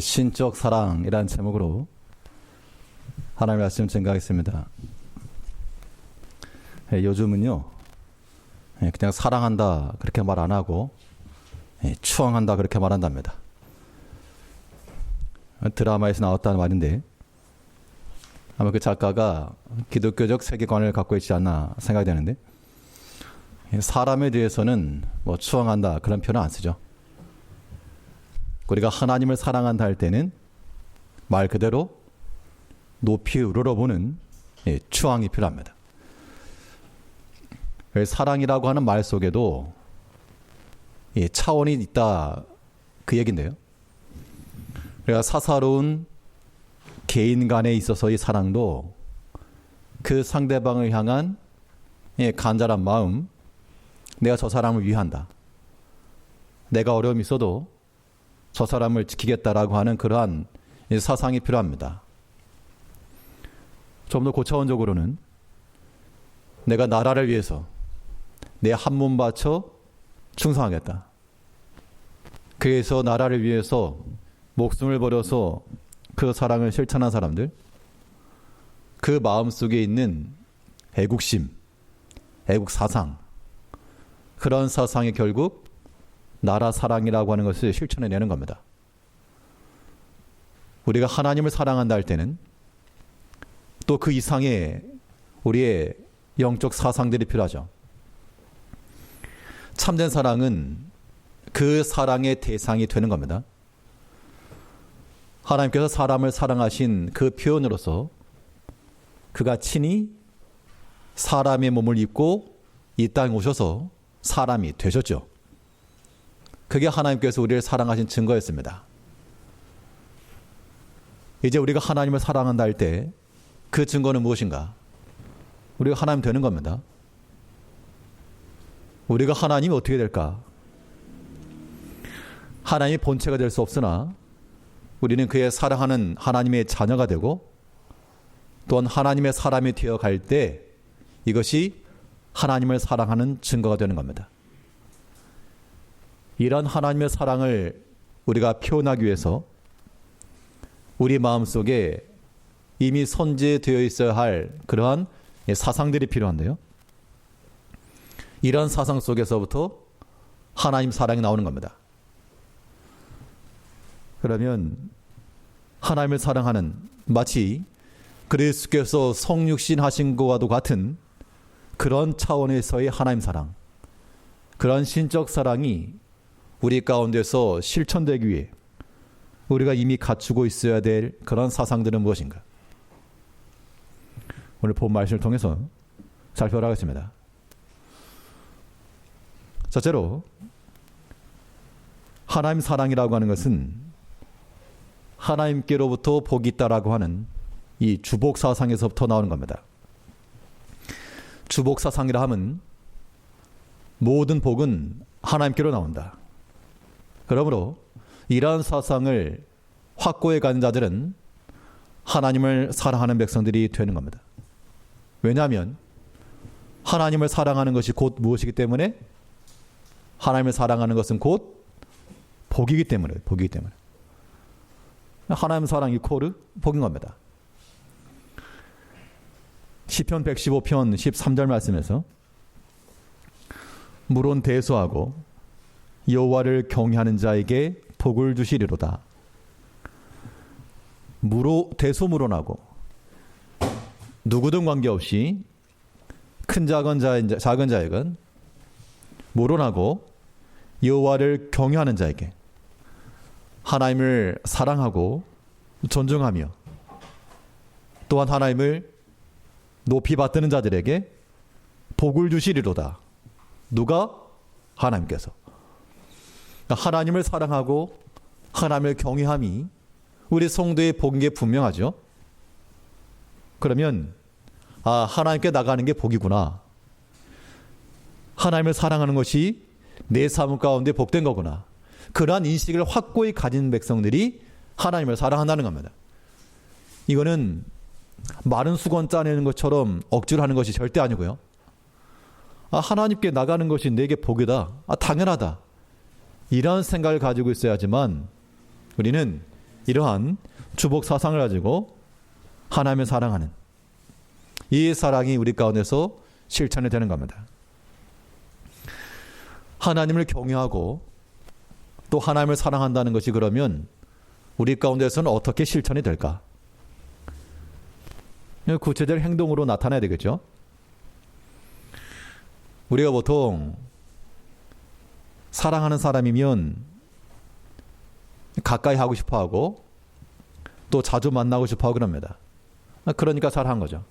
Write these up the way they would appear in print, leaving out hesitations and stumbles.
신적 사랑이라는 제목으로 하나님의 말씀 증거하겠습니다. 요즘은요, 그냥 사랑한다 그렇게 말 안 하고 추앙한다 그렇게 말한답니다. 드라마에서 나왔다는 말인데 아마 그 작가가 기독교적 세계관을 갖고 있지 않나 생각이 되는데, 사람에 대해서는 뭐 추앙한다 그런 표현은 안 쓰죠. 우리가 하나님을 사랑한다 할 때는 말 그대로 높이 우러러보는 추앙이 필요합니다. 사랑이라고 하는 말 속에도 차원이 있다 그 얘긴데요. 그러니까 사사로운 개인 간에 있어서의 사랑도 그 상대방을 향한 간절한 마음, 내가 저 사람을 위한다, 내가 어려움이 있어도 저 사람을 지키겠다라고 하는 그러한 사상이 필요합니다. 좀 더 고차원적으로는 내가 나라를 위해서 내 한 몸 바쳐 충성하겠다, 그래서 나라를 위해서 목숨을 버려서 그 사랑을 실천한 사람들, 그 마음속에 있는 애국심, 애국사상, 그런 사상이 결국 나라 사랑이라고 하는 것을 실천해내는 겁니다. 우리가 하나님을 사랑한다 할 때는 또 그 이상의 우리의 영적 사상들이 필요하죠. 참된 사랑은 그 사랑의 대상이 되는 겁니다. 하나님께서 사람을 사랑하신 그 표현으로서 그가 친히 사람의 몸을 입고 이 땅에 오셔서 사람이 되셨죠. 그게 하나님께서 우리를 사랑하신 증거였습니다. 이제 우리가 하나님을 사랑한다 할 때 그 증거는 무엇인가? 우리가 하나님 되는 겁니다. 우리가 하나님이 어떻게 될까? 하나님의 본체가 될 수 없으나 우리는 그의 사랑하는 하나님의 자녀가 되고, 또한 하나님의 사람이 되어갈 때 이것이 하나님을 사랑하는 증거가 되는 겁니다. 이런 하나님의 사랑을 우리가 표현하기 위해서 우리 마음속에 이미 선재되어 있어야 할 그러한 사상들이 필요한데요. 이런 사상 속에서부터 하나님 사랑이 나오는 겁니다. 그러면 하나님을 사랑하는, 마치 그리스도께서 성육신 하신 것과도 같은 그런 차원에서의 하나님 사랑, 그런 신적 사랑이 우리 가운데서 실천되기 위해 우리가 이미 갖추고 있어야 될 그런 사상들은 무엇인가? 오늘 본 말씀을 통해서 살펴보겠습니다. 첫째로, 하나님 사랑이라고 하는 것은 하나님께로부터 복이 있다라고 하는 이 주복 사상에서부터 나오는 겁니다. 주복 사상이라 하면 모든 복은 하나님께로 나온다. 그러므로 이러한 사상을 확고히 가진 자들은 하나님을 사랑하는 백성들이 되는 겁니다. 왜냐하면 하나님을 사랑하는 것이 곧 무엇이기 때문에? 하나님을 사랑하는 것은 곧 복이기 때문에, 복이기 때문에. 하나님 사랑 이코르 복인 겁니다. 시편 115편 13절 말씀에서 물은 대소하고 여호와를 경외하는 자에게 복을 주시리로다. 대소물어나고 누구든 관계없이 큰 작은 자에건 물어나고 여호와를 경외하는 자에게, 하나님을 사랑하고 존중하며 또한 하나님을 높이 받드는 자들에게 복을 주시리로다. 누가? 하나님께서. 하나님을 사랑하고 하나님을 경외함이 우리 성도의 복인 게 분명하죠. 그러면 하나님께 나가는 게 복이구나, 하나님을 사랑하는 것이 내 삶 가운데 복된 거구나, 그러한 인식을 확고히 가진 백성들이 하나님을 사랑한다는 겁니다. 이거는 마른 수건 짜내는 것처럼 억지로 하는 것이 절대 아니고요. 하나님께 나가는 것이 내게 복이다, 당연하다, 이런 생각을 가지고 있어야지만 우리는 이러한 주복 사상을 가지고 하나님을 사랑하는 이 사랑이 우리 가운데서 실천이 되는 겁니다. 하나님을 경외하고 또 하나님을 사랑한다는 것이 그러면 우리 가운데서는 어떻게 실천이 될까? 구체적인 행동으로 나타나야 되겠죠. 우리가 보통 사랑하는 사람이면 가까이 하고 싶어 하고 또 자주 만나고 싶어 하고 그럽니다. 그러니까 사랑한 거죠.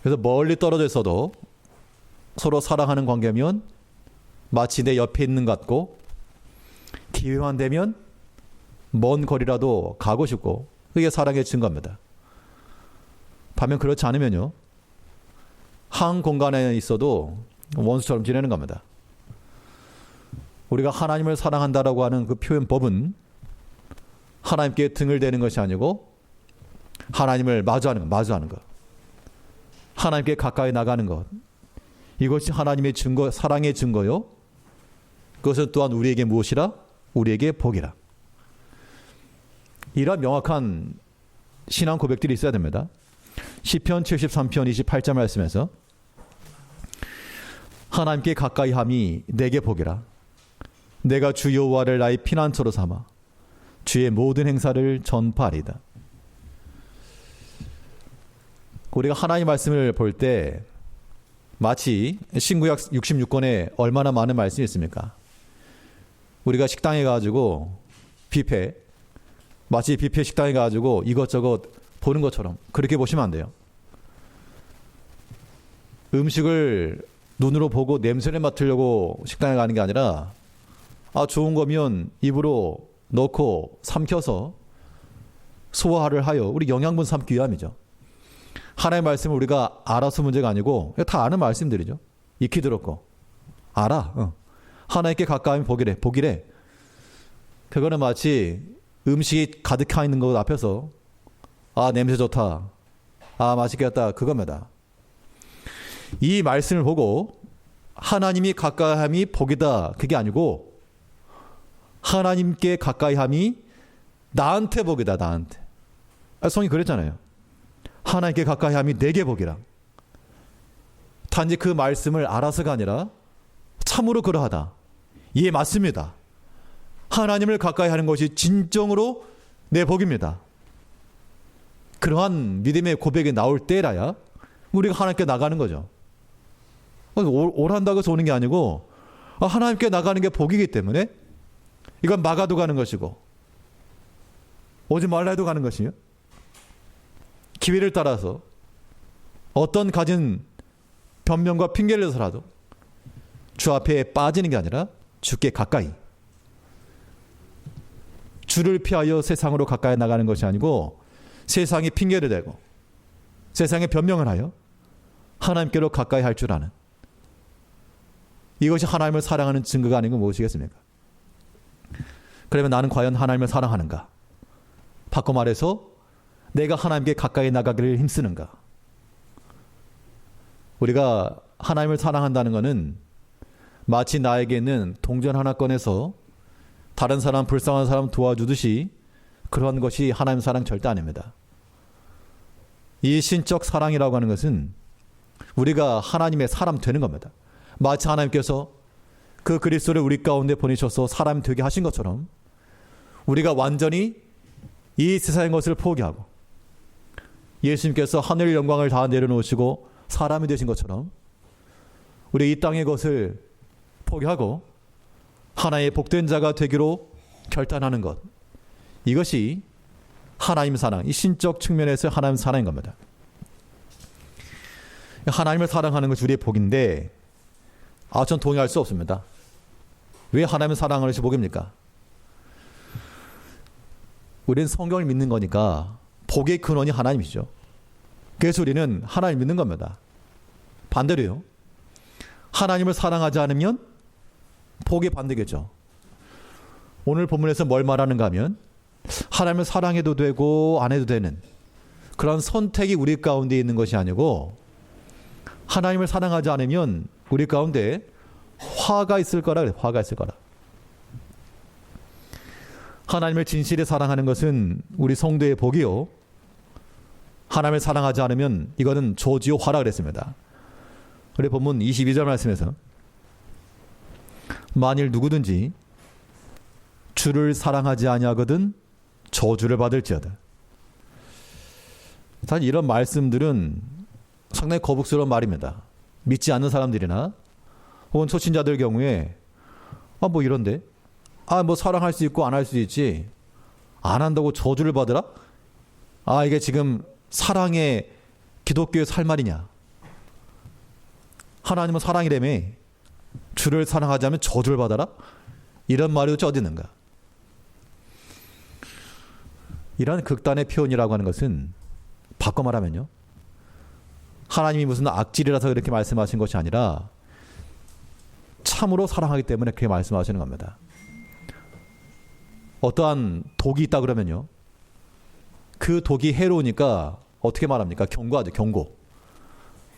그래서 멀리 떨어져 있어도 서로 사랑하는 관계면 마치 내 옆에 있는 것 같고 기회만 되면 먼 거리라도 가고 싶고 그게 사랑의 증거입니다. 반면 그렇지 않으면요. 한 공간에 있어도 원수처럼 지내는 겁니다. 우리가 하나님을 사랑한다라고 하는 그 표현법은 하나님께 등을 대는 것이 아니고 하나님을 마주하는 것. 하나님께 가까이 나가는 것. 이것이 하나님의 증거, 사랑의 증거요. 그것은 또한 우리에게 무엇이라? 우리에게 복이라. 이러한 명확한 신앙 고백들이 있어야 됩니다. 시편 73편 28절 말씀에서 하나님께 가까이 함이 내게 복이라. 내가 주 여호와를 나의 피난처로 삼아 주의 모든 행사를 전파하리다. 우리가 하나님 말씀을 볼 때 마치 신구약 66권에 얼마나 많은 말씀이 있습니까? 우리가 식당에 가지고 마치 뷔페 식당에 가지고 이것저것 보는 것처럼 그렇게 보시면 안 돼요. 음식을 눈으로 보고 냄새를 맡으려고 식당에 가는 게 아니라 좋은 거면 입으로 넣고 삼켜서 소화를 하여 우리 영양분 삼기 위함이죠. 하나님의 말씀을 우리가 알아서 문제가 아니고 다 아는 말씀들이죠. 익히 들었고 알아. 하나님께 가까이 복이래. 그거는 마치 음식이 가득해 있는 것 앞에서 냄새 좋다. 맛있겠다. 그겁니다. 이 말씀을 보고 하나님이 가까이함이 복이다. 그게 아니고 하나님께 가까이함이 나한테 복이다. 나한테. 성이 그랬잖아요. 하나님께 가까이함이 내게 복이라. 단지 그 말씀을 알아서가 아니라 참으로 그러하다. 예, 맞습니다. 하나님을 가까이 하는 것이 진정으로 내 복입니다. 그러한 믿음의 고백이 나올 때라야 우리가 하나님께 나가는 거죠. 오란다고 해서 오는 게 아니고 하나님께 나가는 게 복이기 때문에 이건 막아도 가는 것이고 오지 말라 해도 가는 것이요. 기회를 따라서 어떤 가진 변명과 핑계를 대서라도 주 앞에 빠지는 게 아니라 주께 가까이, 주를 피하여 세상으로 가까이 나가는 것이 아니고 세상이 핑계를 대고 세상에 변명을 하여 하나님께로 가까이 할 줄 아는, 이것이 하나님을 사랑하는 증거가 아닌 건 무엇이겠습니까? 그러면 나는 과연 하나님을 사랑하는가? 바꿔 말해서 내가 하나님께 가까이 나가기를 힘쓰는가? 우리가 하나님을 사랑한다는 것은 마치 나에게 있는 동전 하나 꺼내서 다른 사람, 불쌍한 사람 도와주듯이 그런 것이 하나님 사랑 절대 아닙니다. 이 신적 사랑이라고 하는 것은 우리가 하나님의 사람 되는 겁니다. 마치 하나님께서 그 그리스도를 우리 가운데 보내셔서 사람 되게 하신 것처럼 우리가 완전히 이 세상의 것을 포기하고 예수님께서 하늘 영광을 다 내려놓으시고 사람이 되신 것처럼 우리 이 땅의 것을 포기하고 하나의 복된 자가 되기로 결단하는 것, 이것이 하나님 사랑, 이 신적 측면에서 하나님 사랑인 겁니다. 하나님을 사랑하는 것이 우리의 복인데 전 동의할 수 없습니다. 왜 하나님을 사랑하는 것이 복입니까? 우리는 성경을 믿는 거니까 복의 근원이 하나님이죠. 그래서 우리는 하나님 믿는 겁니다. 반대로요. 하나님을 사랑하지 않으면 복이 반대겠죠. 오늘 본문에서 뭘 말하는가 하면 하나님을 사랑해도 되고 안 해도 되는 그런 선택이 우리 가운데 있는 것이 아니고 하나님을 사랑하지 않으면 우리 가운데 화가 있을 거라 그래요. 화가 있을 거라. 하나님을 진실히 사랑하는 것은 우리 성도의 복이요, 하나님을 사랑하지 않으면 이거는 조지요 화라 그랬습니다. 우리 본문 22절 말씀에서 만일 누구든지 주를 사랑하지 아니하거든 저주를 받을지어다. 사실 이런 말씀들은 상당히 거북스러운 말입니다. 믿지 않는 사람들이나 혹은 초신자들 경우에 뭐 이런데 뭐 사랑할 수 있고 안 할 수 있지 안 한다고 저주를 받으라? 이게 지금 사랑의 기독교의 살 말이냐? 하나님은 사랑이라며 주를 사랑하지 않으면 저주를 받아라? 이런 말이 도대체 어디 있는가? 이런 극단의 표현이라고 하는 것은 바꿔 말하면요, 하나님이 무슨 악질이라서 그렇게 말씀하신 것이 아니라 참으로 사랑하기 때문에 그렇게 말씀하시는 겁니다. 어떠한 독이 있다 그러면요, 그 독이 해로우니까 어떻게 말합니까? 경고하죠. 경고.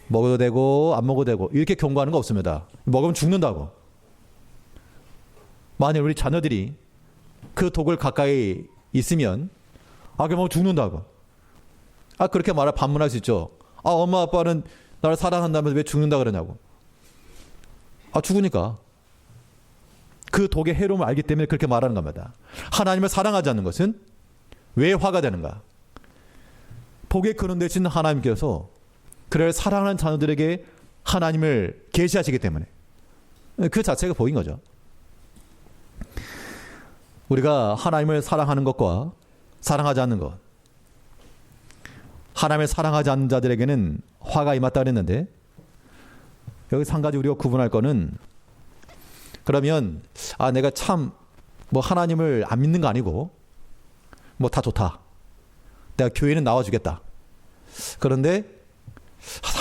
먹어도 되고 안 먹어도 되고 이렇게 경고하는 거 없습니다. 먹으면 죽는다고. 만일 우리 자녀들이 그 독을 가까이 있으면 그럼 죽는다고. 그렇게 반문할 수 있죠. 엄마 아빠는 나를 사랑한다면서 왜 죽는다 그러냐고. 죽으니까. 그 독의 해로움을 알기 때문에 그렇게 말하는 겁니다. 하나님을 사랑하지 않는 것은 왜 화가 되는가? 복의 근원 되신 하나님께서 그를 사랑하는 자녀들에게 하나님을 계시하시기 때문에 그 자체가 복인 거죠. 우리가 하나님을 사랑하는 것과 사랑하지 않는 것, 하나님을 사랑하지 않는 자들에게는 화가 임했다 그랬는데, 여기서 한 가지 우리가 구분할 거는, 그러면 내가 참 하나님을 안 믿는 거 아니고 다 좋다, 내가 교회는 나와주겠다, 그런데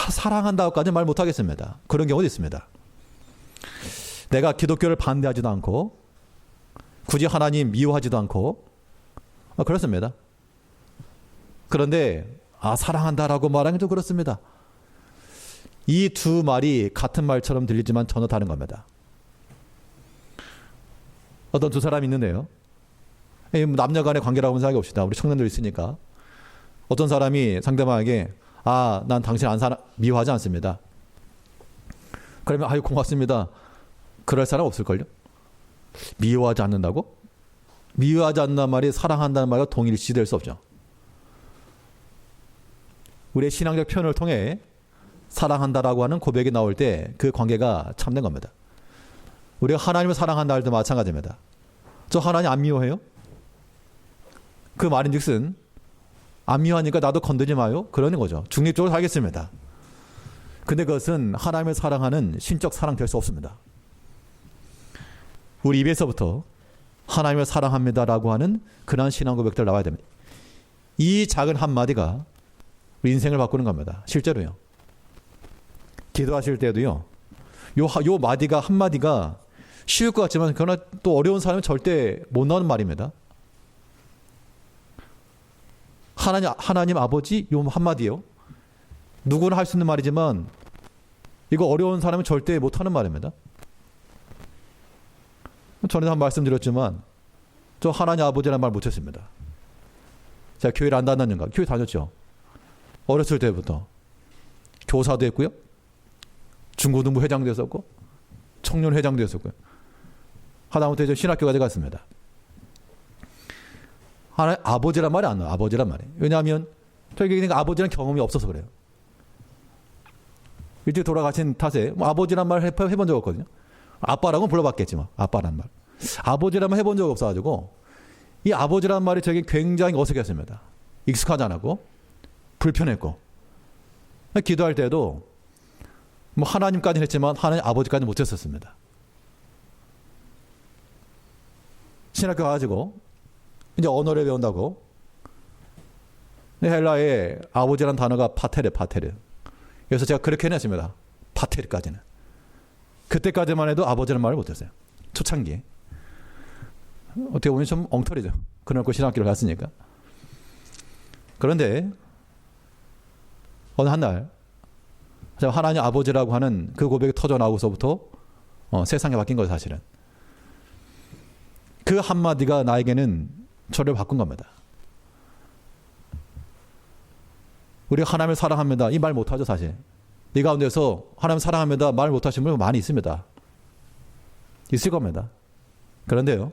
사랑한다고까지는 말 못하겠습니다. 그런 경우도 있습니다. 내가 기독교를 반대하지도 않고 굳이 하나님 미워하지도 않고 그렇습니다. 그런데 사랑한다라고 말하는 게 좀 그렇습니다. 이 두 말이 같은 말처럼 들리지만 전혀 다른 겁니다. 어떤 두 사람이 있는데요, 남녀 간의 관계라고 생각해 봅시다. 우리 청년들 있으니까. 어떤 사람이 상대방에게 난 당신 미워하지 않습니다. 그러면 고맙습니다. 그럴 사람 없을걸요? 미워하지 않는다고? 미워하지 않는 말이 사랑한다는 말과 동일시될 수 없죠. 우리의 신앙적 표현을 통해 사랑한다라고 하는 고백이 나올 때 그 관계가 참된 겁니다. 우리가 하나님을 사랑한다 할 때 마찬가지입니다. 저 하나님 안 미워해요? 그 말인즉슨 안 미워하니까 나도 건드리지 마요? 그러는 거죠. 중립적으로 살겠습니다. 근데 그것은 하나님을 사랑하는 신적 사랑 될 수 없습니다. 우리 입에서부터 하나님을 사랑합니다라고 하는 그러한 신앙 고백들 나와야 됩니다. 이 작은 한마디가 우리 인생을 바꾸는 겁니다. 실제로요. 기도하실 때도요, 요 마디가 한마디가 쉬울 것 같지만 그러나 또 어려운 사람은 절대 못 나오는 말입니다. 하나님 아버지 요 한마디요, 누구나 할 수 있는 말이지만 이거 어려운 사람은 절대 못하는 말입니다. 전에 한 말씀드렸지만 저 하나님 아버지라는 말 못했습니다. 제가 교회를 안 다녔는가? 교회 다녔죠. 어렸을 때부터 교사도 했고요, 중고등부 회장도 했었고, 청년 회장도 했었고요. 하다못해 이제 신학교까지 갔습니다. 하나님 아버지란 말이 안 나와요. 아버지란 말이. 왜냐하면 저에게 아버지란 경험이 없어서 그래요. 일찍 돌아가신 탓에 아버지란 말 해본 적 없거든요. 아빠라고는 불러봤겠지만 아빠란 말. 아버지란 말 해본 적 없어가지고 이 아버지란 말이 저에게 굉장히 어색했습니다. 익숙하지 않았고 불편했고, 기도할 때도 하나님까지는 했지만 하나님 아버지까지는 못했었습니다. 신학교 가가지고 이제 언어를 배운다고 헬라의 아버지라는 단어가 파테르. 그래서 제가 그렇게 해냈습니다. 파테르까지는. 그때까지만 해도 아버지라는 말을 못했어요. 초창기에. 어떻게 보면 좀 엉터리죠. 그래놓고 신학교를 갔으니까. 그런데 어느 한날 제가 하나님 아버지라고 하는 그 고백이 터져나오고서부터 세상이 바뀐 거예요. 사실은. 그 한마디가 나에게는 저를 바꾼 겁니다. 우리가 하나님을 사랑합니다. 이 말 못하죠, 사실. 이 가운데서 하나님 사랑합니다. 말 못하시는 분 많이 있습니다. 있을 겁니다. 그런데요,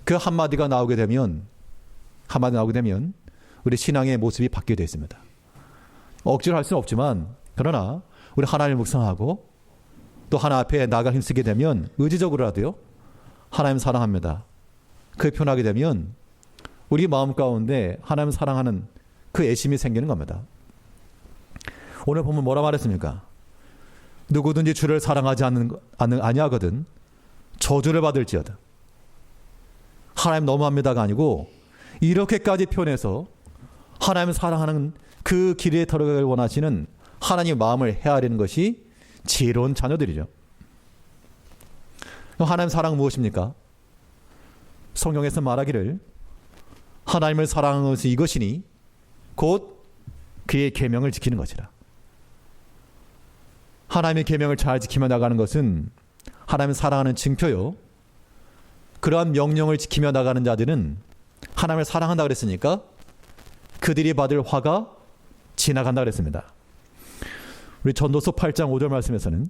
그 한마디가 나오게 되면 우리 신앙의 모습이 바뀌게 되어 있습니다. 억지로 할 수는 없지만, 그러나 우리 하나님을 묵상하고 또 하나님 앞에 나아갈 힘쓰게 되면 의지적으로라도요, 하나님 사랑합니다. 그게 표현하게 되면 우리 마음 가운데 하나님 사랑하는 그 애심이 생기는 겁니다. 오늘 보면 뭐라 말했습니까? 누구든지 주를 사랑하지 아니하거든 저주를 받을지어다. 하나님 너무합니다가 아니고 이렇게까지 표현해서 하나님을 사랑하는 그 길에 들어가길 원하시는 하나님의 마음을 헤아리는 것이 지혜로운 자녀들이죠. 하나님 사랑은 무엇입니까? 성경에서 말하기를 하나님을 사랑하는 것이 이것이니 곧 그의 계명을 지키는 것이라. 하나님의 계명을 잘 지키며 나가는 것은 하나님을 사랑하는 증표요, 그러한 명령을 지키며 나가는 자들은 하나님을 사랑한다 그랬으니까 그들이 받을 화가 지나간다 그랬습니다. 우리 전도서 8장 5절 말씀에서는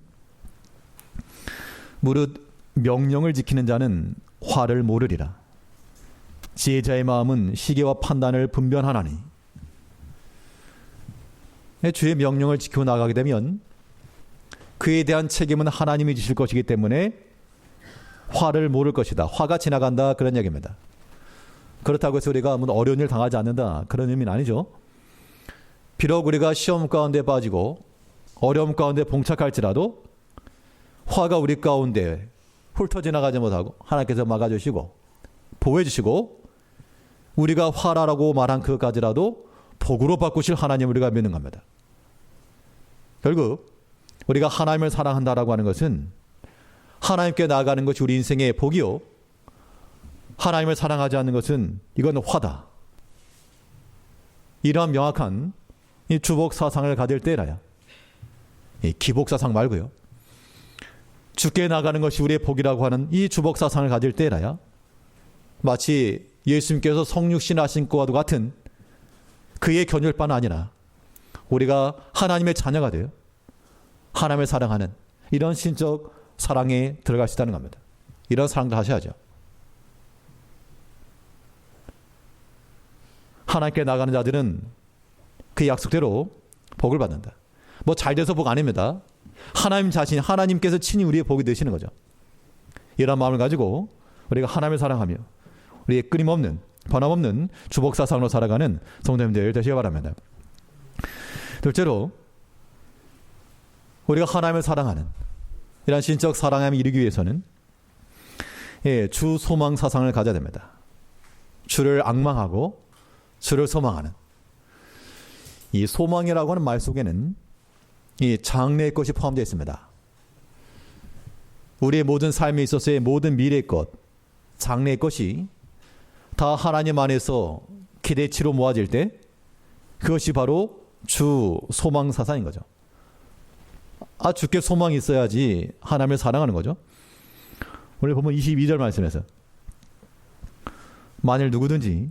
무릇 명령을 지키는 자는 화를 모르리라. 지혜자의 마음은 시계와 판단을 분별하나니. 주의 명령을 지키고 나가게 되면 그에 대한 책임은 하나님이 지실 것이기 때문에 화를 모를 것이다. 화가 지나간다, 그런 얘기입니다. 그렇다고 해서 우리가 어려운 일 당하지 않는다, 그런 의미는 아니죠. 비록 우리가 시험 가운데 빠지고 어려움 가운데 봉착할지라도 화가 우리 가운데 훑어 지나가지 못하고 하나님께서 막아주시고 보호해 주시고 우리가 화라라고 말한 그것까지라도 복으로 바꾸실 하나님을 우리가 믿는 겁니다. 결국 우리가 하나님을 사랑한다라고 하는 것은 하나님께 나아가는 것이 우리 인생의 복이요, 하나님을 사랑하지 않는 것은 이건 화다. 이러한 명확한 이 주복 사상을 가질 때라야, 이 기복 사상 말고요, 주께 나가는 것이 우리의 복이라고 하는 이 주복 사상을 가질 때라야 마치 예수님께서 성육신 하신 것과도 같은 그의 견율바는 아니라 우리가 하나님의 자녀가 되어 하나님을 사랑하는 이런 신적 사랑에 들어갈 수 있다는 겁니다. 이런 사랑도 하셔야죠. 하나님께 나가는 자들은 그 약속대로 복을 받는다. 뭐 잘 돼서 복 아닙니다. 하나님 자신, 하나님께서 친히 우리의 복이 되시는 거죠. 이런 마음을 가지고 우리가 하나님을 사랑하며 우리의 끊임없는, 변함없는 주복사상으로 살아가는 성도님들 되시기 바랍니다. 둘째로, 우리가 하나님을 사랑하는 이런 신적 사랑함을 이루기 위해서는 주 소망 사상을 가져야 됩니다. 주를 앙망하고 주를 소망하는, 이 소망이라고 하는 말 속에는 이 장래의 것이 포함되어 있습니다. 우리의 모든 삶에 있어서의 모든 미래의 것, 장래의 것이 다 하나님 안에서 기대치로 모아질 때 그것이 바로 주 소망 사상인 거죠. 주께 소망이 있어야지 하나님을 사랑하는 거죠. 오늘 보면 22절 말씀에서 만일 누구든지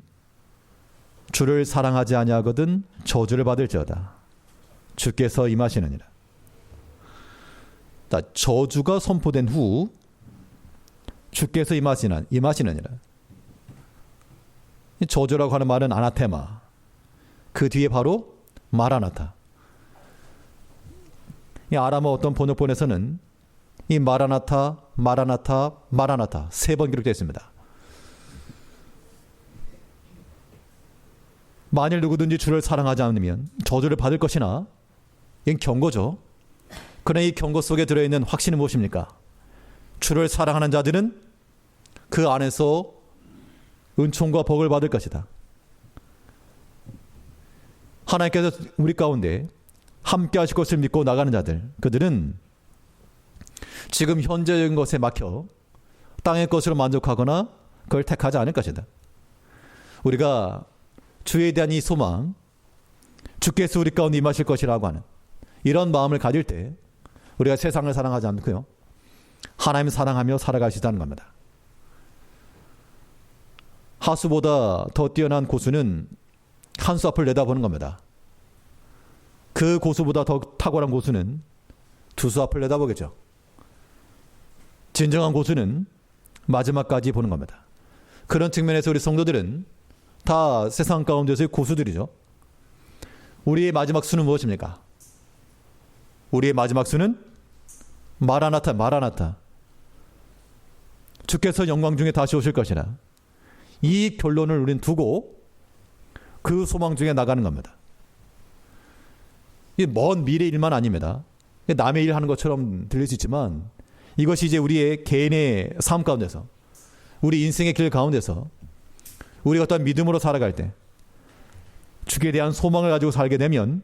주를 사랑하지 아니하거든 저주를 받을지어다. 주께서 임하시느니라. 저주가 선포된 후 주께서 임하시느니라. 저주라고 하는 말은 아나테마, 그 뒤에 바로 마라나타. 이 아람어 어떤 번역본에서는 이 마라나타, 마라나타, 마라나타 3번 기록되어 있습니다. 만일 누구든지 주를 사랑하지 않으면 저주를 받을 것이나, 이건 경고죠. 그러나 이 경고 속에 들어있는 확신은 무엇입니까? 주를 사랑하는 자들은 그 안에서 은총과 복을 받을 것이다. 하나님께서 우리 가운데 함께 하실 것을 믿고 나가는 자들, 그들은 지금 현재적인 것에 막혀 땅의 것으로 만족하거나 그걸 택하지 않을 것이다. 우리가 주에 대한 이 소망, 주께서 우리 가운데 임하실 것이라고 하는 이런 마음을 가질 때 우리가 세상을 사랑하지 않고요, 하나님을 사랑하며 살아갈 수 있다는 겁니다. 하수보다 더 뛰어난 고수는 한 수 앞을 내다보는 겁니다. 그 고수보다 더 탁월한 고수는 두 수 앞을 내다보겠죠. 진정한 고수는 마지막까지 보는 겁니다. 그런 측면에서 우리 성도들은 다 세상 가운데서의 고수들이죠. 우리의 마지막 수는 무엇입니까? 우리의 마지막 수는 마라나타, 마라나타. 주께서 영광 중에 다시 오실 것이라. 이 결론을 우리는 두고 그 소망 중에 나가는 겁니다. 이게 먼 미래 일만 아닙니다. 남의 일 하는 것처럼 들릴 수 있지만 이것이 이제 우리의 개인의 삶 가운데서, 우리 인생의 길 가운데서 우리가 어떤 믿음으로 살아갈 때 주께 대한 소망을 가지고 살게 되면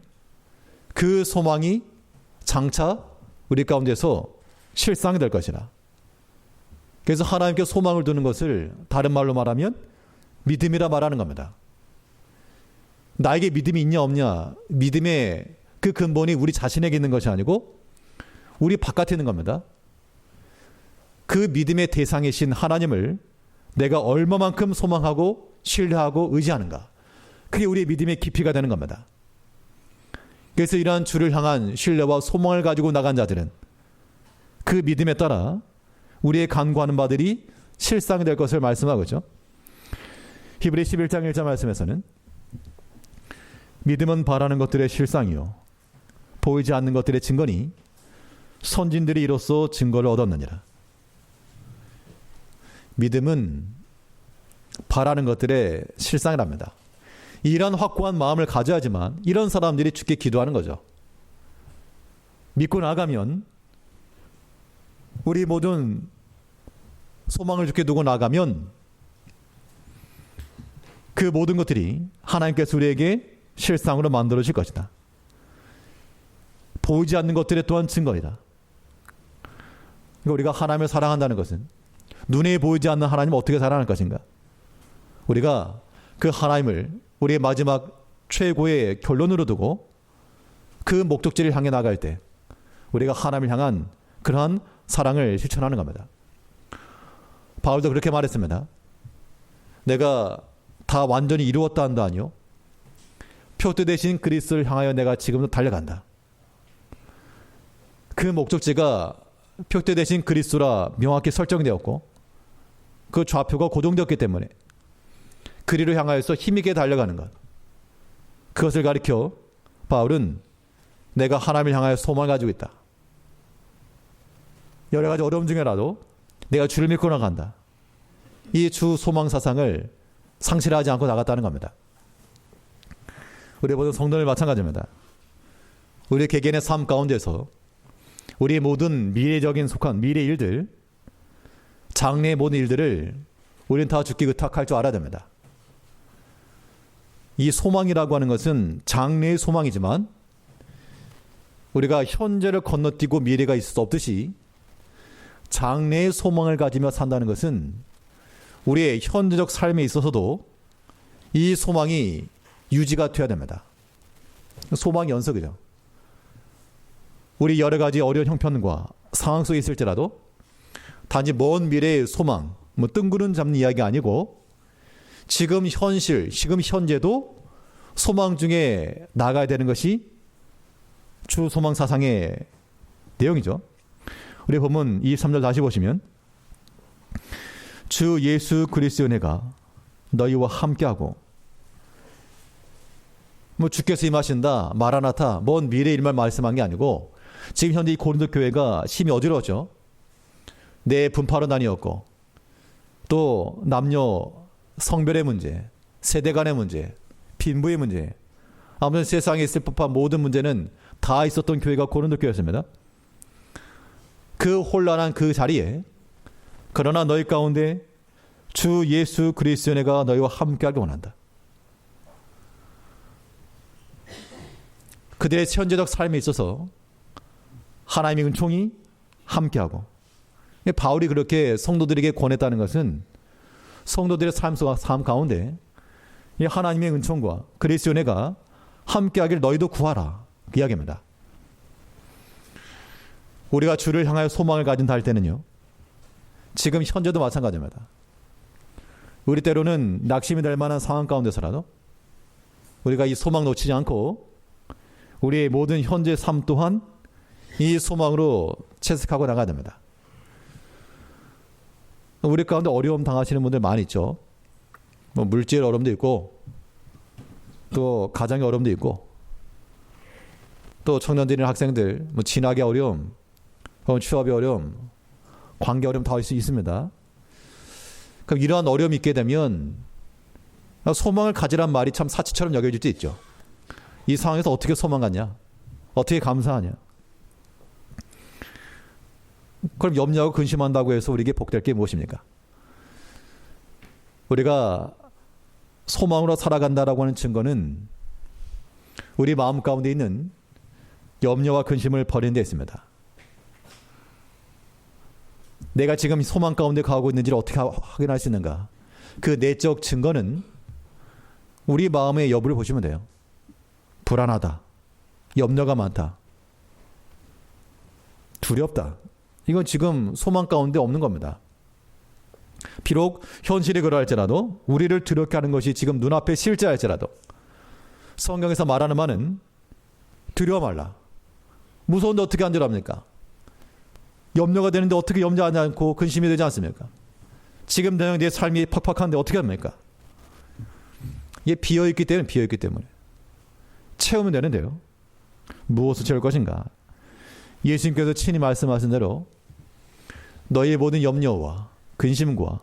그 소망이 장차 우리 가운데서 실상이 될 것이라. 그래서 하나님께 소망을 두는 것을 다른 말로 말하면 믿음이라 말하는 겁니다. 나에게 믿음이 있냐 없냐, 믿음의 그 근본이 우리 자신에게 있는 것이 아니고 우리 바깥에 있는 겁니다. 그 믿음의 대상이신 하나님을 내가 얼마만큼 소망하고 신뢰하고 의지하는가, 그게 우리의 믿음의 깊이가 되는 겁니다. 그래서 이러한 주를 향한 신뢰와 소망을 가지고 나간 자들은 그 믿음에 따라 우리의 간구하는 바들이 실상이 될 것을 말씀하고 있죠. 히브리 11장 1절 말씀에서는 믿음은 바라는 것들의 실상이요 보이지 않는 것들의 증거니 선진들이 이로써 증거를 얻었느니라. 믿음은 바라는 것들의 실상이랍니다. 이런 확고한 마음을 가져야지만 이런 사람들이 주께 기도하는 거죠. 믿고 나가면, 우리 모든 소망을 주께 두고 나가면 그 모든 것들이 하나님께서 우리에게 실상으로 만들어질 것이다. 보이지 않는 것들의 또한 증거이다. 그러니까 우리가 하나님을 사랑한다는 것은 눈에 보이지 않는 하나님을 어떻게 사랑할 것인가? 우리가 그 하나님을 우리의 마지막 최고의 결론으로 두고 그 목적지를 향해 나갈 때 우리가 하나님을 향한 그러한 사랑을 실천하는 겁니다. 바울도 그렇게 말했습니다. 내가 다 완전히 이루었다 한다 아니요, 표대 대신 그리스도를 향하여 내가 지금도 달려간다. 그 목적지가 표대 대신 그리스도라 명확히 설정되었고 그 좌표가 고정되었기 때문에 그리로 향하여서 힘있게 달려가는 것, 그것을 가리켜 바울은 내가 하나님을 향하여 소망을 가지고 있다. 여러 가지 어려움 중에라도 내가 주를 믿고 나간다. 이 주 소망 사상을 상실하지 않고 나갔다는 겁니다. 우리 모든 성도들 마찬가지입니다. 우리 개개인의 삶 가운데서 우리의 모든 미래적인 속한 미래 일들, 장래의 모든 일들을 우리는 다 주께 의탁할 줄 알아야 됩니다. 이 소망이라고 하는 것은 장래의 소망이지만 우리가 현재를 건너뛰고 미래가 있을 수 없듯이 장래의 소망을 가지며 산다는 것은 우리의 현재적 삶에 있어서도 이 소망이 유지가 되어야 됩니다. 소망의 연속이죠. 우리 여러 가지 어려운 형편과 상황 속에 있을지라도 단지 먼 미래의 소망, 뜬구름 잡는 이야기 아니고 지금 현실, 지금 현재도 소망 중에 나가야 되는 것이 주 소망 사상의 내용이죠. 우리 본문 23절 다시 보시면 주 예수 그리스도의 은혜가 너희와 함께하고, 주께서 임하신다, 마라나타, 먼 미래 일만 말씀한 게 아니고 지금 현재 이 고린도 교회가 심히 어지러웠죠. 내 분파로 나뉘었고 또 남녀 성별의 문제, 세대 간의 문제, 빈부의 문제, 아무튼 세상에 있을 법한 모든 문제는 다 있었던 교회가 고린도 교회였습니다. 그 혼란한 그 자리에 그러나 너희 가운데 주 예수 그리스도의 은혜가 너희와 함께하기 원한다. 그들의 현재적 삶에 있어서 하나님의 은총이 함께하고, 바울이 그렇게 성도들에게 권했다는 것은 성도들의 삶 가운데 하나님의 은총과 그리스도의 은혜가 함께하길 너희도 구하라, 그 이야기입니다. 우리가 주를 향하여 소망을 가진다 할 때는요, 지금 현재도 마찬가지입니다. 우리 때로는 낙심이 될 만한 상황 가운데서라도 우리가 이 소망 놓치지 않고 우리의 모든 현재 삶 또한 이 소망으로 채색하고 나가야 됩니다. 우리 가운데 어려움 당하시는 분들 많이 있죠. 뭐 물질 어려움도 있고 또 가정의 어려움도 있고 또 청년들이나 학생들 뭐 진학의 어려움, 취업의 어려움, 관계 어려움 다 있습니다. 그럼 이러한 어려움이 있게 되면 소망을 가지란 말이 참 사치처럼 여겨질 수 있죠. 이 상황에서 어떻게 소망 갖냐? 어떻게 감사하냐? 그럼 염려하고 근심한다고 해서 우리에게 복될 게 무엇입니까? 우리가 소망으로 살아간다라고 하는 증거는 우리 마음 가운데 있는 염려와 근심을 버리는 데 있습니다. 내가 지금 소망 가운데 가고 있는지를 어떻게 확인할 수 있는가? 그 내적 증거는 우리 마음의 여부를 보시면 돼요. 불안하다. 염려가 많다. 두렵다. 이건 지금 소망 가운데 없는 겁니다. 비록 현실이 그러할지라도 우리를 두렵게 하는 것이 지금 눈앞에 실제할지라도 성경에서 말하는 바는 두려워 말라. 무서운데 어떻게 안절합니까? 염려가 되는데 어떻게 염려하지 않고 근심이 되지 않습니까? 지금 당장 내 삶이 팍팍한데 어떻게 합니까? 이게 비어있기 때문에 채우면 되는데요. 무엇을 채울 것인가? 예수님께서 친히 말씀하신 대로 너희의 모든 염려와 근심과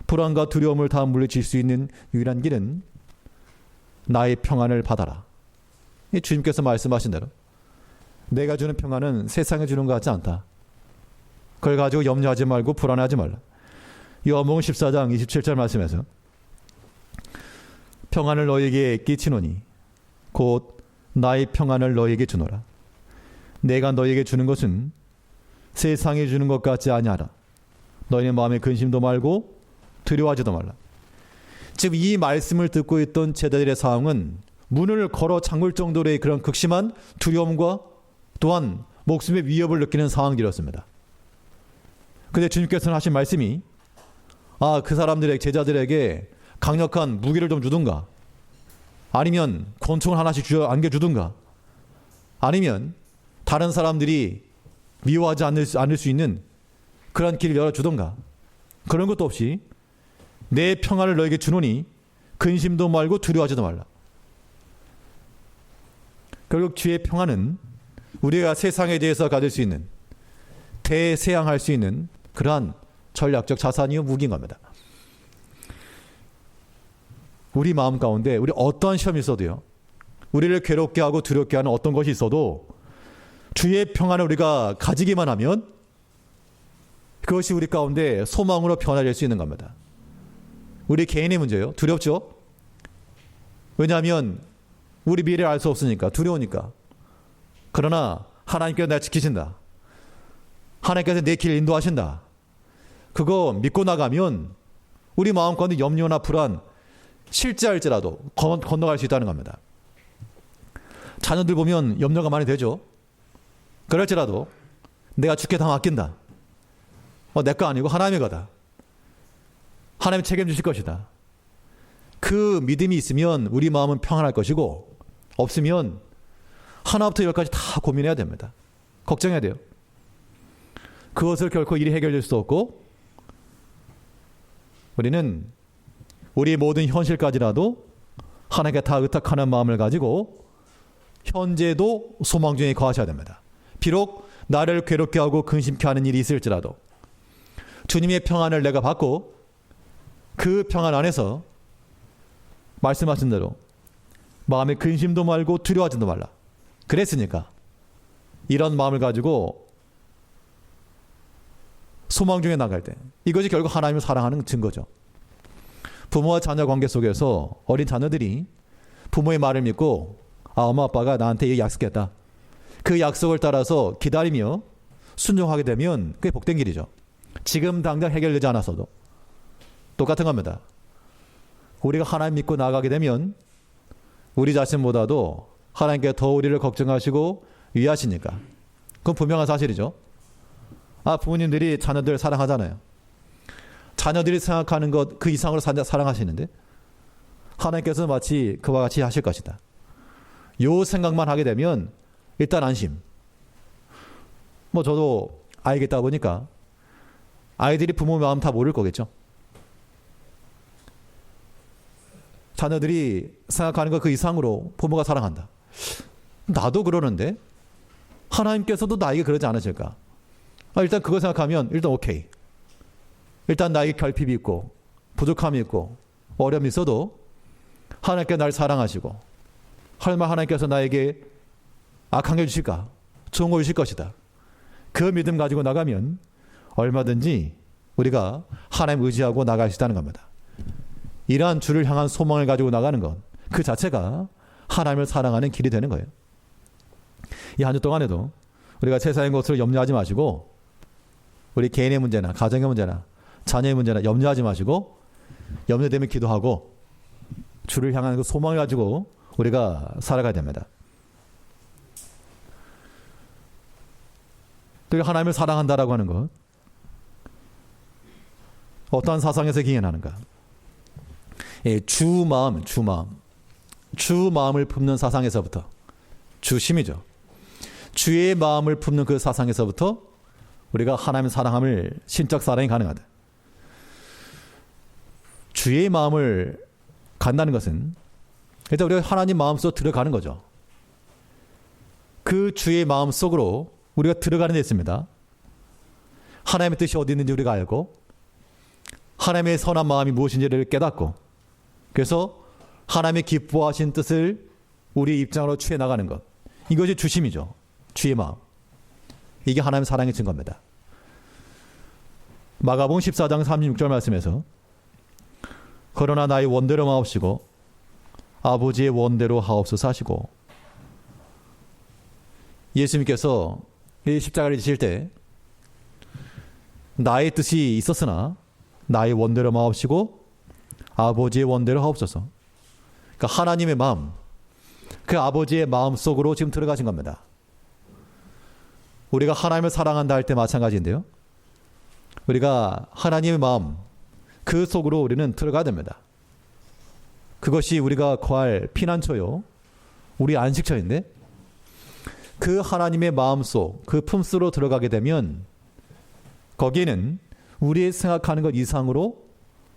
불안과 두려움을 다 물리칠 수 있는 유일한 길은 나의 평안을 받아라. 주님께서 말씀하신 대로 내가 주는 평안은 세상에 주는 것 같지 않다. 그걸 가지고 염려하지 말고 불안하지 말라. 요한복음 14장 27절 말씀에서 평안을 너희에게 끼치노니 곧 나의 평안을 너희에게 주노라. 내가 너희에게 주는 것은 세상에 주는 것 같지 아니하라. 너희의 마음에 근심도 말고 두려워하지도 말라. 지금 이 말씀을 듣고 있던 제자들의 상황은 문을 걸어 잠글 정도의 그런 극심한 두려움과 또한 목숨의 위협을 느끼는 상황들이었습니다. 그런데 주님께서는 하신 말씀이 그 사람들의 제자들에게 강력한 무기를 좀 주든가 아니면 권총을 하나씩 안겨주든가 아니면 다른 사람들이 미워하지 않을 수 있는 그런 길을 열어주든가 그런 것도 없이 내 평안을 너에게 주노니 근심도 말고 두려워하지도 말라. 결국 주의 평안은 우리가 세상에 대해서 가질 수 있는 대세양할 수 있는 그러한 전략적 자산이요 무기인 겁니다. 우리 마음 가운데 우리 어떠한 시험이 있어도요 우리를 괴롭게 하고 두렵게 하는 어떤 것이 있어도 주의 평안을 우리가 가지기만 하면 그것이 우리 가운데 소망으로 변화될 수 있는 겁니다. 우리 개인의 문제예요. 두렵죠? 왜냐하면 우리 미래를 알 수 없으니까 두려우니까. 그러나 하나님께서 날 지키신다. 하나님께서 내 길을 인도하신다. 그거 믿고 나가면 우리 마음 가운데 염려나 불안 실제할지라도 건너갈 수 있다는 겁니다. 자녀들 보면 염려가 많이 되죠. 그럴지라도 내가 죽게 다 맡긴다. 내 거 아니고 하나님의 거다. 하나님 책임지실 것이다. 그 믿음이 있으면 우리 마음은 평안할 것이고 없으면 하나부터 열까지 다 고민해야 됩니다. 걱정해야 돼요. 그것을 결코 일이 해결될 수 없고 우리는 우리 모든 현실까지라도 하나님께 다 의탁하는 마음을 가지고 현재도 소망 중에 거하셔야 됩니다. 비록 나를 괴롭게 하고 근심케 하는 일이 있을지라도 주님의 평안을 내가 받고 그 평안 안에서 말씀하신 대로 마음에 근심도 말고 두려워하지도 말라. 그랬으니까 이런 마음을 가지고 소망 중에 나갈 때 이것이 결국 하나님을 사랑하는 증거죠. 부모와 자녀 관계 속에서 어린 자녀들이 부모의 말을 믿고 엄마 아빠가 나한테 이 약속했다. 그 약속을 따라서 기다리며 순종하게 되면 그게 복된 길이죠. 지금 당장 해결되지 않았어도 똑같은 겁니다. 우리가 하나님 믿고 나아가게 되면 우리 자신보다도 하나님께 더 우리를 걱정하시고 위하시니까 그건 분명한 사실이죠. 부모님들이 자녀들 사랑하잖아요. 자녀들이 생각하는 것 그 이상으로 사랑하시는데 하나님께서 마치 그와 같이 하실 것이다. 요 생각만 하게 되면 일단 안심. 저도 아이 있다 보니까 아이들이 부모 마음 다 모를 거겠죠. 자녀들이 생각하는 것 그 이상으로 부모가 사랑한다. 나도 그러는데 하나님께서도 나에게 그러지 않으실까? 일단 그거 생각하면 일단 오케이. 일단 나에게 결핍이 있고 부족함이 있고 어려움이 있어도 하나님께 날 사랑하시고 설마 하나님께서 나에게 악한 게 주실까? 좋은 거 주실 것이다. 그 믿음 가지고 나가면 얼마든지 우리가 하나님 의지하고 나갈 수 있다는 겁니다. 이러한 주를 향한 소망을 가지고 나가는 것, 그 자체가 하나님을 사랑하는 길이 되는 거예요. 이 한 주 동안에도 우리가 세상의 것을 염려하지 마시고 우리 개인의 문제나 가정의 문제나 자녀의 문제나 염려하지 마시고 염려되면 기도하고 주를 향하는 그 소망을 가지고 우리가 살아가야 됩니다. 또 하나님을 사랑한다라고 하는 것, 어떠한 사상에서 기인하는가? 주 마음을 품는 사상에서부터, 주심이죠. 주의 마음을 품는 그 사상에서부터 우리가 하나님의 사랑함을 신적 사랑이 가능하다. 주의 마음을 간다는 것은 일단 우리가 하나님 마음속으로 들어가는 거죠. 그 주의 마음 속으로 우리가 들어가는 데 있습니다. 하나님의 뜻이 어디 있는지 우리가 알고 하나님의 선한 마음이 무엇인지를 깨닫고 그래서 하나님의 기뻐하신 뜻을 우리 입장으로 취해 나가는 것. 이것이 주심이죠. 주의 마음. 이게 하나님의 사랑의 증거입니다. 마가복음 14장 36절 말씀에서 그러나 나의 원대로 마옵시고 아버지의 원대로 하옵소서 하시고 예수님께서 이 십자가를 지실 때 나의 뜻이 있었으나 나의 원대로 마옵시고 아버지의 원대로 하옵소서. 그러니까 하나님의 마음, 그 아버지의 마음 속으로 지금 들어가신 겁니다. 우리가 하나님을 사랑한다 할 때 마찬가지인데요. 우리가 하나님의 마음, 그 속으로 우리는 들어가야 됩니다. 그것이 우리가 거할 피난처요, 우리 안식처인데 그 하나님의 마음속, 그 품속으로 들어가게 되면 거기에는 우리의 생각하는 것 이상으로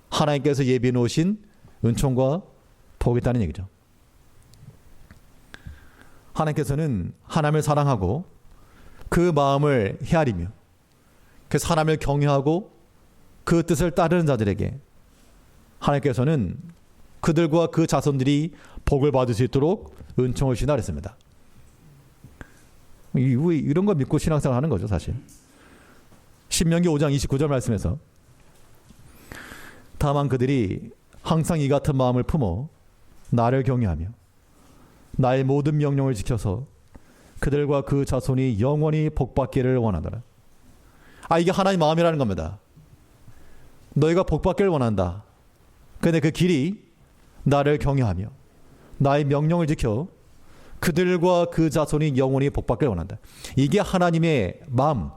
하나님께서 예비해 놓으신 은총과 복이 있다는 얘기죠. 하나님께서는 하나님을 사랑하고 그 마음을 헤아리며 그래서 하나님을 경외하고 그 뜻을 따르는 자들에게 하나님께서는 그들과 그 자손들이 복을 받을 수 있도록 은총을 주시나 그랬습니다. 이런 거 믿고 신앙생활 하는 거죠, 사실. 신명기 5장 29절 말씀에서 다만 그들이 항상 이 같은 마음을 품어 나를 경외하며 나의 모든 명령을 지켜서 그들과 그 자손이 영원히 복받기를 원하더라. 이게 하나님 마음이라는 겁니다. 너희가 복받기를 원한다. 근데 그 길이 나를 경외하며 나의 명령을 지켜 그들과 그 자손이 영원히 복받기를 원한다. 이게 하나님의 마음.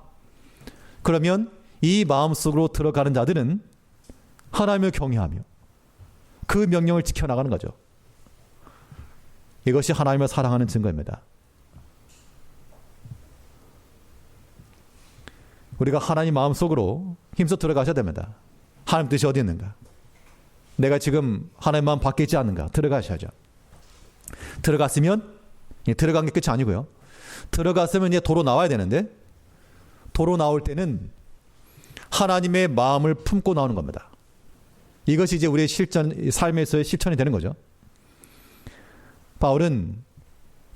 그러면 이 마음 속으로 들어가는 자들은 하나님을 경외하며 그 명령을 지켜나가는 거죠. 이것이 하나님을 사랑하는 증거입니다. 우리가 하나님 마음 속으로 힘써 들어가셔야 됩니다. 하나님 뜻이 어디 있는가? 내가 지금 하나님 마음 밖에 있지 않는가? 들어가셔야죠. 들어갔으면 들어간 게 끝이 아니고요. 들어갔으면 이제 도로 나와야 되는데 도로 나올 때는 하나님의 마음을 품고 나오는 겁니다. 이것이 이제 우리의 삶에서의 실천이 되는 거죠. 바울은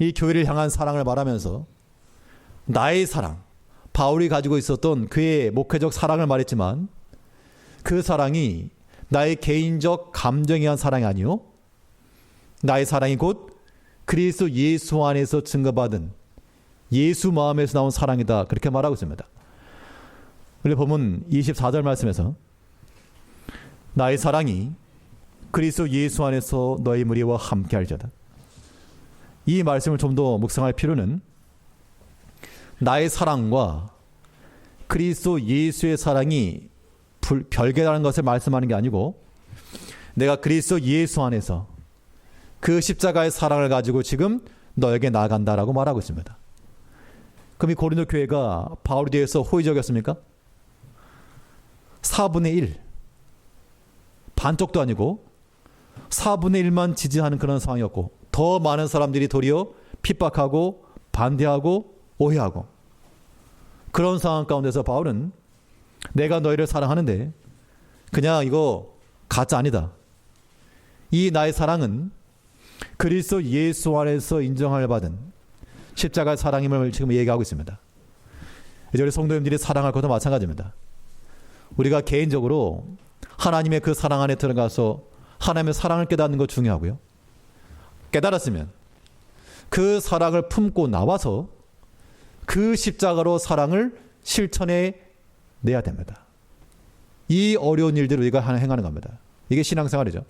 이 교회를 향한 사랑을 말하면서 나의 사랑, 바울이 가지고 있었던 그의 목회적 사랑을 말했지만 그 사랑이 나의 개인적 감정에 의한 사랑이 아니요 나의 사랑이 곧 그리스도 예수 안에서 증거받은 예수 마음에서 나온 사랑이다. 그렇게 말하고 있습니다. 우리 보면 24절 말씀에서 나의 사랑이 그리스도 예수 안에서 너희 무리와 함께 할지어다. 이 말씀을 좀 더 묵상할 필요는 나의 사랑과 그리스도 예수의 사랑이 별개라는 것을 말씀하는 게 아니고 내가 그리스도 예수 안에서 그 십자가의 사랑을 가지고 지금 너에게 나아간다라고 말하고 있습니다. 그럼 이 고린도 교회가 바울에 대해서 호의적이었습니까? 4분의 1, 반쪽도 아니고 4분의 1만 지지하는 그런 상황이었고 더 많은 사람들이 도리어 핍박하고 반대하고 오해하고 그런 상황 가운데서 바울은 내가 너희를 사랑하는데 그냥 이거 가짜 아니다. 이 나의 사랑은 그리스도 예수 안에서 인정을 받은 십자가의 사랑임을 지금 얘기하고 있습니다. 이제 우리 성도님들이 사랑할 것도 마찬가지입니다. 우리가 개인적으로 하나님의 그 사랑 안에 들어가서 하나님의 사랑을 깨닫는 것 중요하고요. 깨달았으면 그 사랑을 품고 나와서 그 십자가로 사랑을 실천해 내야 됩니다. 이 어려운 일들을 우리가 행하는 겁니다. 이게 신앙생활이죠.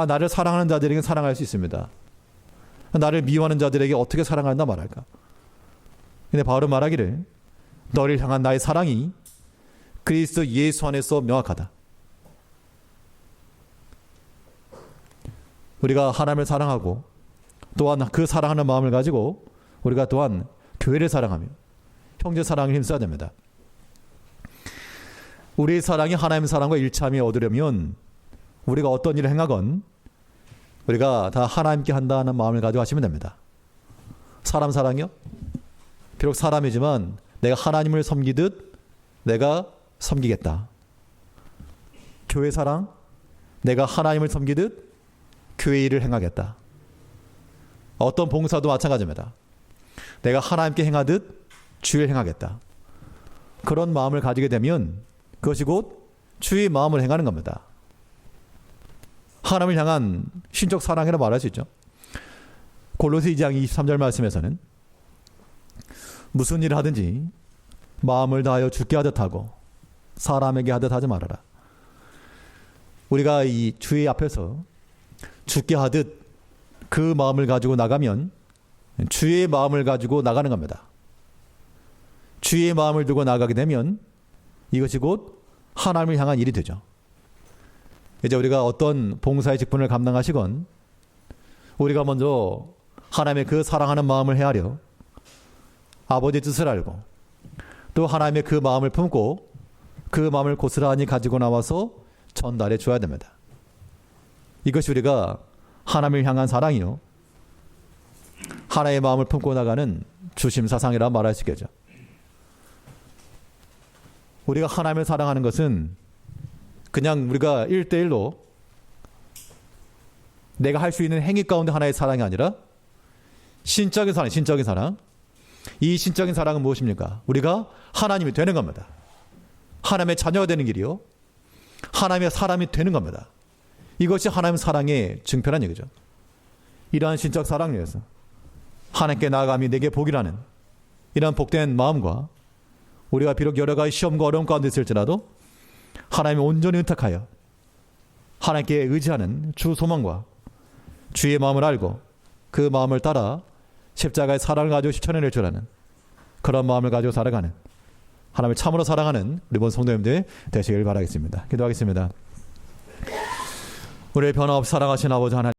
나를 사랑하는 자들에게 사랑할 수 있습니다. 나를 미워하는 자들에게 어떻게 사랑한다 말할까? 근데 바울은 말하기를 너를 향한 나의 사랑이 그리스도 예수 안에서 명확하다. 우리가 하나님을 사랑하고 또한 그 사랑하는 마음을 가지고 우리가 또한 교회를 사랑하며 형제 사랑을 힘써야 됩니다. 우리의 사랑이 하나님의 사랑과 일치함이 얻으려면 우리가 어떤 일을 행하건 우리가 다 하나님께 한다는 마음을 가지고 하시면 됩니다. 사람 사랑이요? 비록 사람이지만 내가 하나님을 섬기듯 내가 섬기겠다. 교회 사랑? 내가 하나님을 섬기듯 교회 일을 행하겠다. 어떤 봉사도 마찬가지입니다. 내가 하나님께 행하듯 주일 행하겠다. 그런 마음을 가지게 되면 그것이 곧 주의 마음을 행하는 겁니다. 하나님을 향한 신적 사랑이라 말할 수 있죠. 골로새 2장 23절 말씀에서는 무슨 일을 하든지 마음을 다하여 주께 하듯 하고 사람에게 하듯 하지 말아라. 우리가 이 주의 앞에서 주께 하듯 그 마음을 가지고 나가면 주의 마음을 가지고 나가는 겁니다. 주의 마음을 두고 나가게 되면 이것이 곧 하나님을 향한 일이 되죠. 이제 우리가 어떤 봉사의 직분을 감당하시건 우리가 먼저 하나님의 그 사랑하는 마음을 헤아려 아버지의 뜻을 알고 또 하나님의 그 마음을 품고 그 마음을 고스란히 가지고 나와서 전달해 줘야 됩니다. 이것이 우리가 하나님을 향한 사랑이요 하나의 마음을 품고 나가는 주심사상이라 말할 수 있겠죠. 우리가 하나님을 사랑하는 것은 그냥 우리가 1대1로 내가 할 수 있는 행위 가운데 하나의 사랑이 아니라 신적인 사랑. 이 신적인 사랑은 무엇입니까? 우리가 하나님이 되는 겁니다. 하나님의 자녀가 되는 길이요. 하나님의 사람이 되는 겁니다. 이것이 하나님의 사랑의 증표란 얘기죠. 이러한 신적 사랑을 위해서 하나님께 나아감이 내게 복이라는 이러한 복된 마음과 우리가 비록 여러 가지 시험과 어려움 가운데 있을지라도 하나님을 온전히 의탁하여 하나님께 의지하는 주 소망과 주의 마음을 알고 그 마음을 따라 십자가의 사랑을 가지고 실천해낼 줄 아는 그런 마음을 가지고 살아가는 하나님을 참으로 사랑하는 우리 본 성도님들 되시길 바라겠습니다. 기도하겠습니다. 우리의 변함없이 사랑하신 아버지 하나님,